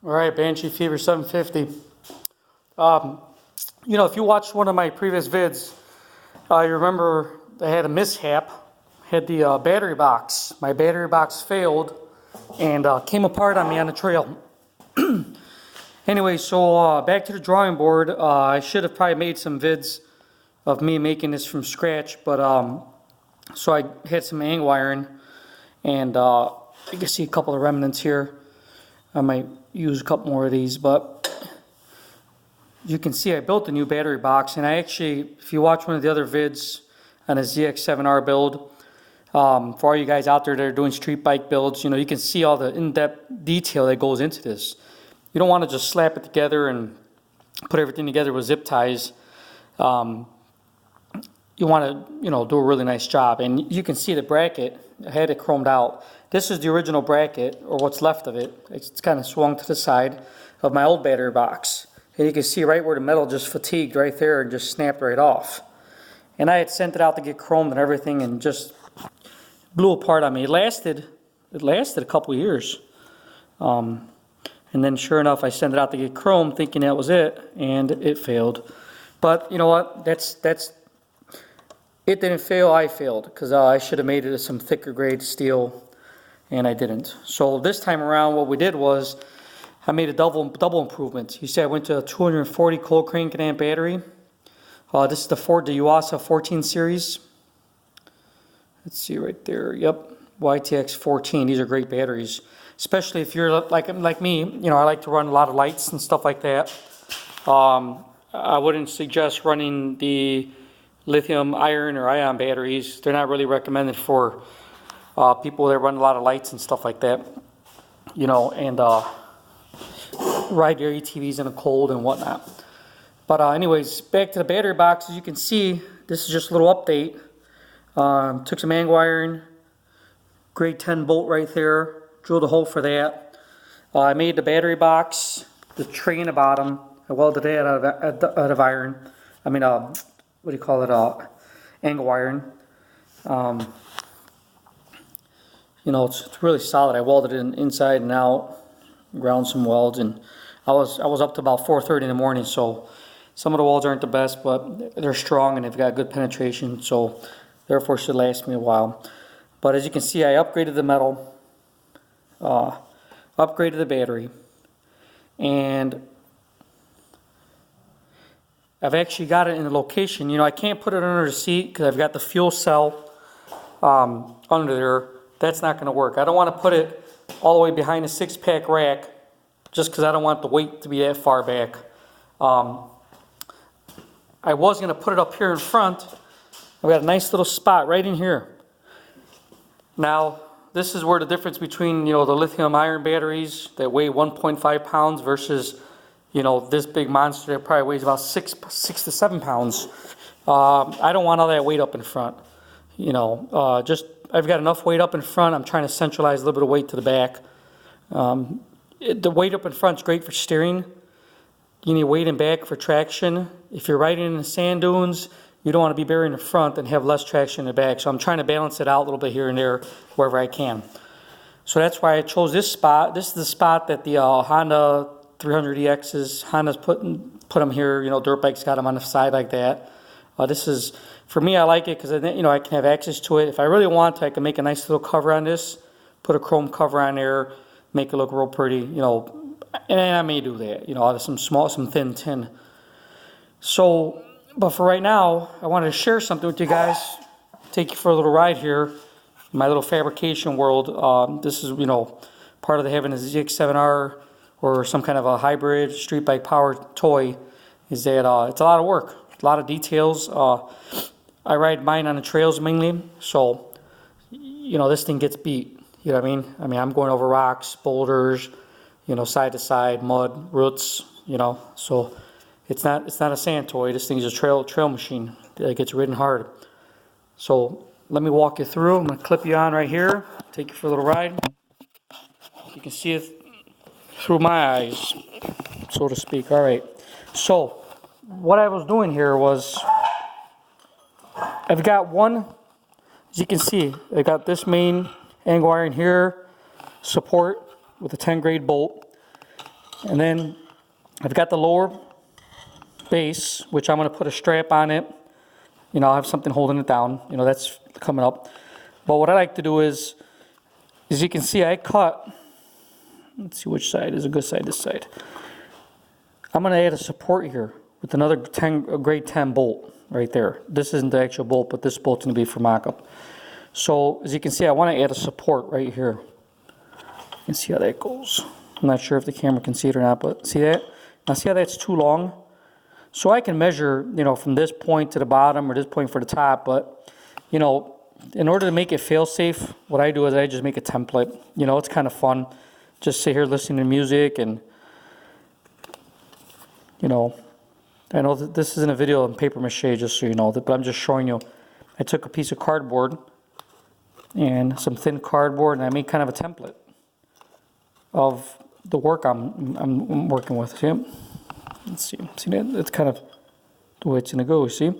All right, Banshee Fever 750. If you watched one of my previous vids, you remember I had a mishap. Had the battery box. My battery box failed and came apart on me on the trail. Anyway, so back to the drawing board. I should have probably made some vids of me making this from scratch, but so I had some angle iron, and you can see a couple of remnants here. I might use a couple more of these, but you can see I built a new battery box, and I actually, if you watch one of the other vids on a ZX7R build, for all you guys out there that are doing street bike builds, you can see all the in-depth detail that goes into this. You don't want to just slap it together and put everything together with zip ties. You want to, do a really nice job. And you can see the bracket. I had it chromed out. This is the original bracket, or what's left of it. It's kind of swung to the side of my old battery box. And you can see right where the metal just fatigued right there and just snapped right off. And I had sent it out to get chromed and everything, and just blew apart on me. It lasted a couple years. And then sure enough, I sent it out to get chrome thinking that was it, and it failed. But you know what? It didn't fail, I failed, because I should have made it some thicker grade steel, and I didn't. So this time around, what we did was I made a double improvement. You see, I went to a 240 cold crank amp battery. This is the Yuasa 14 series. Let's see right there. Yep, YTX 14. These are great batteries, especially if you're like me. I like to run a lot of lights and stuff like that. I wouldn't suggest running the lithium iron or ion batteries. They're not really recommended for people that run a lot of lights and stuff like that. And ride your ATVs in the cold and whatnot. But anyways, back to the battery box. As you can see, this is just a little update. Took some angle iron, grade 10 bolt right there, drilled a hole for that. I made the battery box, the tray in the bottom. I welded that out of iron. I mean, what do you call it? Angle iron. It's really solid. I welded it inside and out, ground some welds, and I was up to about 4:30 in the morning. So some of the welds aren't the best, but they're strong and they've got good penetration. So therefore, should last me a while. But as you can see, I upgraded the metal, upgraded the battery, and I've actually got it in the location. I can't put it under the seat because I've got the fuel cell under there. That's not going to work. I don't want to put it all the way behind the 6-pack rack just because I don't want the weight to be that far back. I was going to put it up here in front. I've got a nice little spot right in here. Now, this is where the difference between, the lithium iron batteries that weigh 1.5 pounds versus, this big monster that probably weighs about 6 to 7 pounds. I don't want all that weight up in front. I've got enough weight up in front. I'm trying to centralize a little bit of weight to the back. The weight up in front is great for steering. You need weight in back for traction. If you're riding in the sand dunes, you don't want to be buried in the front and have less traction in the back. So I'm trying to balance it out a little bit here and there wherever I can. So that's why I chose this spot. This is the spot that the Honda 300EXs, Honda's put them here. Dirt bikes got them on the side like that. This is, for me, I like it because I can have access to it. If I really want to, I can make a nice little cover on this, put a chrome cover on there, make it look real pretty, and I may do that, out of some thin tin. So, but for right now, I wanted to share something with you guys, take you for a little ride here, in my little fabrication world. This is, part of the having a ZX7R or some kind of a hybrid street bike power toy, is that it's a lot of work, a lot of details. I ride mine on the trails mainly, so, this thing gets beat, you know what I mean? I'm going over rocks, boulders, side to side, mud, roots, so it's not a sand toy. This thing's a trail machine that gets ridden hard. So let me walk you through. I'm going to clip you on right here, take you for a little ride. You can see it through my eyes, so to speak. All right. So what I was doing here was I've got one, as you can see, I got this main angle iron here, support with a 10 grade bolt. And then I've got the lower base, which I'm going to put a strap on it. You know, I'll have something holding it down. You know, that's coming up. But what I like to do is, as you can see, I cut. Let's see which side is a good side, this side. I'm going to add a support here with another grade 10 bolt right there. This isn't the actual bolt, but this bolt's going to be for mock-up. So, as you can see, I want to add a support right here. You can see how that goes. I'm not sure if the camera can see it or not, but see that? Now see how that's too long? So I can measure, you know, from this point to the bottom or this point for the top, but, you know, in order to make it fail safe, what I do is I just make a template. You know, it's kind of fun. Just sit here listening to music and, you know, I know that this isn't a video on paper mache, just so you know, but I'm just showing you. I took a piece of cardboard and some thin cardboard, and I made kind of a template of the work I'm working with. See? Let's see that? That's kind of the way it's going to go, you see?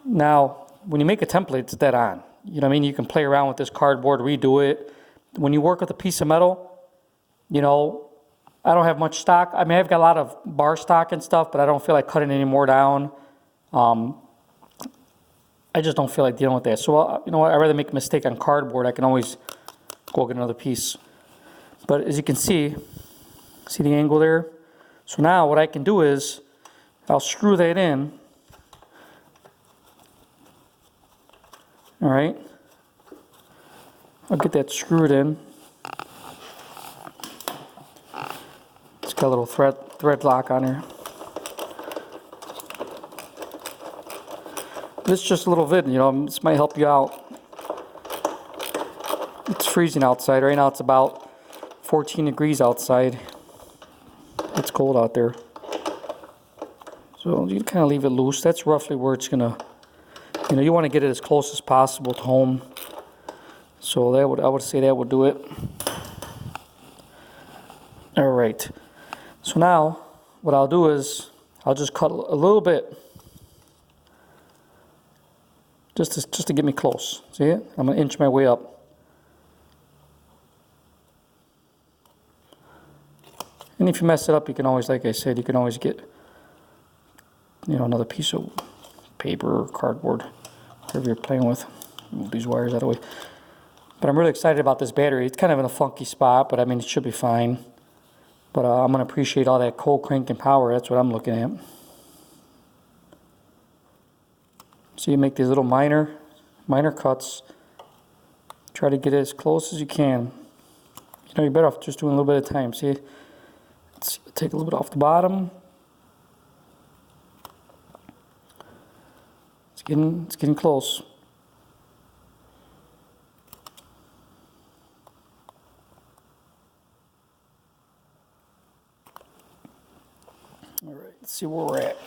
Now, when you make a template, it's dead on. You know what I mean? You can play around with this cardboard, redo it. When you work with a piece of metal, you know, I don't have much stock. I mean, I've got a lot of bar stock and stuff, but I don't feel like cutting any more down. I just don't feel like dealing with that. So, you know what? I'd rather make a mistake on cardboard. I can always go get another piece. But as you can see the angle there? So now what I can do is I'll screw that in. All right. I'll get that screwed in. It's got a little thread lock on here. This is just a little vid, you know, this might help you out. It's freezing outside. Right now it's about 14 degrees outside. It's cold out there. So you kind of leave it loose. That's roughly where it's gonna, you know, you want to get it as close as possible to home. So I would say that would do it. All right. So now what I'll do is I'll just cut a little bit, just to get me close. See it? I'm gonna inch my way up. And if you mess it up, you can always, like I said, you can always get, you know, another piece of paper or cardboard, whatever you're playing with. Move these wires out of the way. But I'm really excited about this battery. It's kind of in a funky spot, but I mean, it should be fine. But I'm going to appreciate all that cold cranking power. That's what I'm looking at. So you make these little minor cuts. Try to get it as close as you can. You know, you're better off just doing a little bit at a time. See? Let's take a little bit off the bottom. It's getting close. All right, let's see where we're at.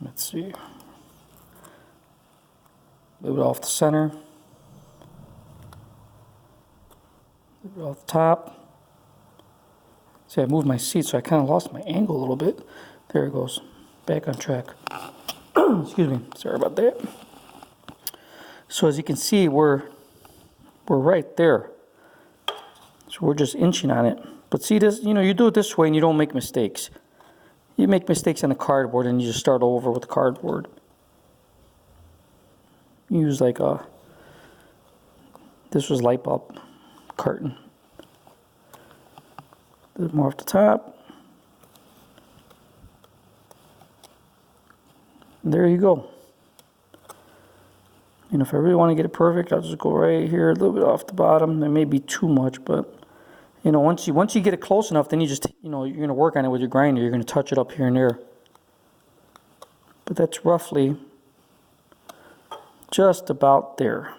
Let's see. A little bit off the center. A little bit off the top. See, I moved my seat, so I kind of lost my angle a little bit. There it goes. Back on track. Excuse me. Sorry about that. So as you can see, we're right there. So we're just inching on it. But see this, you know, you do it this way and you don't make mistakes. You make mistakes on the cardboard and you just start over with the cardboard. Use like this was light bulb curtain. A bit more off the top. And there you go. And if I really want to get it perfect, I'll just go right here, a little bit off the bottom. There may be too much, but you know, once you get it close enough, then you just, you know, you're going to work on it with your grinder. You're going to touch it up here and there. But that's roughly just about there.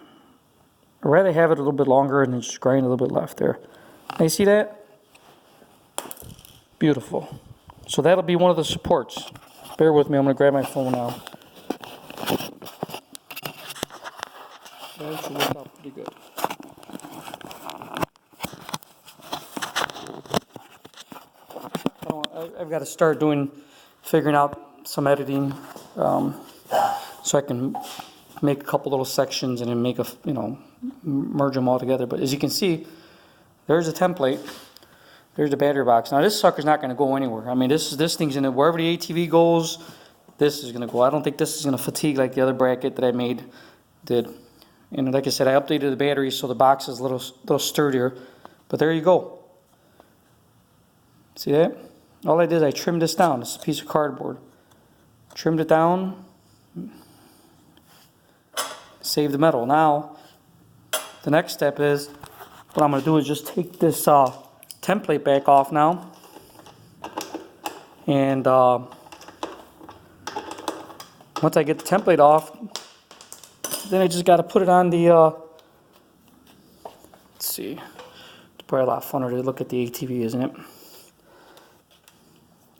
I'd rather have it a little bit longer and then just grind a little bit left there. Now you see that? Beautiful. So that'll be one of the supports. Bear with me, I'm going to grab my phone now. That should work out pretty good. I've got to start figuring out some editing so I can make a couple little sections and then make a, merge them all together. But as you can see, there's a template. There's the battery box. Now this sucker's not going to go anywhere. I mean, this thing's in it. Wherever the ATV goes, this is going to go. I don't think this is going to fatigue like the other bracket that I made did. And like I said, I updated the battery so the box is a little sturdier. But there you go. See that? All I did is I trimmed this down. This is a piece of cardboard. Trimmed it down. Save the metal. Now, the next step is, what I'm going to do is just take this template back off now. And once I get the template off, then I just got to put it on the, let's see, it's probably a lot funner to look at the ATV, isn't it?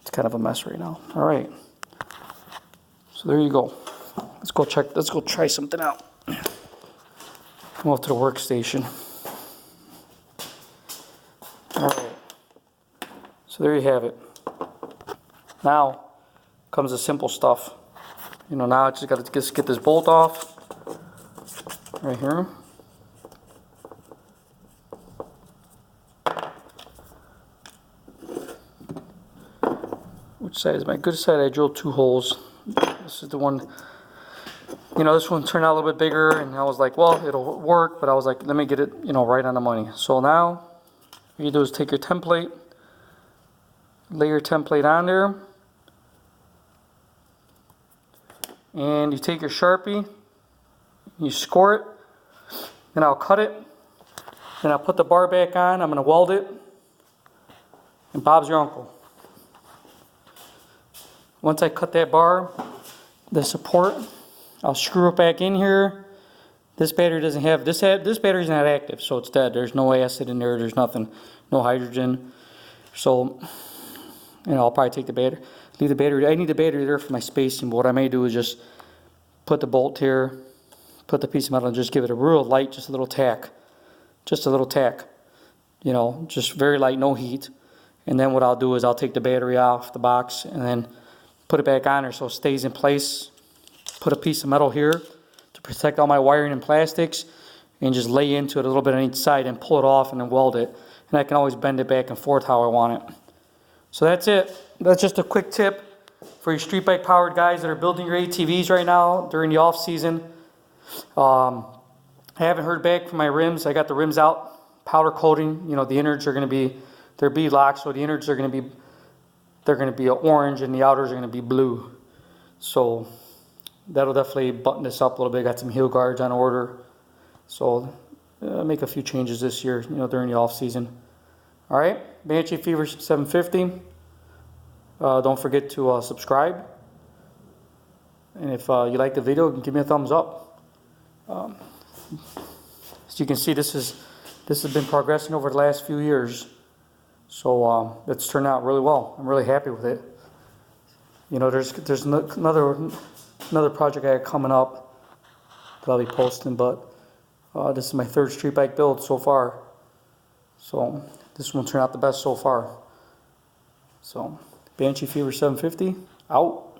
It's kind of a mess right now. All right. So there you go. Let's go try something out. Come off to the workstation. All right. So there you have it. Now comes the simple stuff. Now I just got to get this bolt off. Right here. Which side is my good side? I drilled 2 holes. This is the one, this one turned out a little bit bigger, and I was like, well, it'll work, but I was like, let me get it, right on the money. So now, what you do is take your template, lay your template on there, and you take your Sharpie, you score it, then I'll cut it, then I'll put the bar back on, I'm going to weld it, and Bob's your uncle. Once I cut that bar, the support, I'll screw it back in here. This battery doesn't have, this battery's not active, so it's dead. There's no acid in there, there's nothing, no hydrogen. So, I'll probably take the battery, leave the battery, I need the battery there for my spacing, but what I may do is just put the bolt here, put the piece of metal and just give it a real light, just a little tack. Just a little tack. Just very light, no heat. And then what I'll do is I'll take the battery off the box and then put it back on there so it stays in place. Put a piece of metal here to protect all my wiring and plastics and just lay into it a little bit on each side and pull it off and then weld it. And I can always bend it back and forth how I want it. So that's it. That's just a quick tip for your street bike powered guys that are building your ATVs right now during the off season. I haven't heard back from my rims. I got the rims out, powder coating. The innards are going to be, they're beadlocked, so the innards are going to be, they're going to be orange and the outers are going to be blue. So that'll definitely button this up a little bit. Got some heel guards on order. So make a few changes this year, during the off season. All right, Banshee Fever 750. Don't forget to subscribe. And if you like the video, give me a thumbs up. As you can see, this has been progressing over the last few years. So it's turned out really well. I'm really happy with it. There's another project I have coming up that I'll be posting, but this is my 3rd street bike build so far. So this one turned out the best so far. So Banshee Fever 750 out.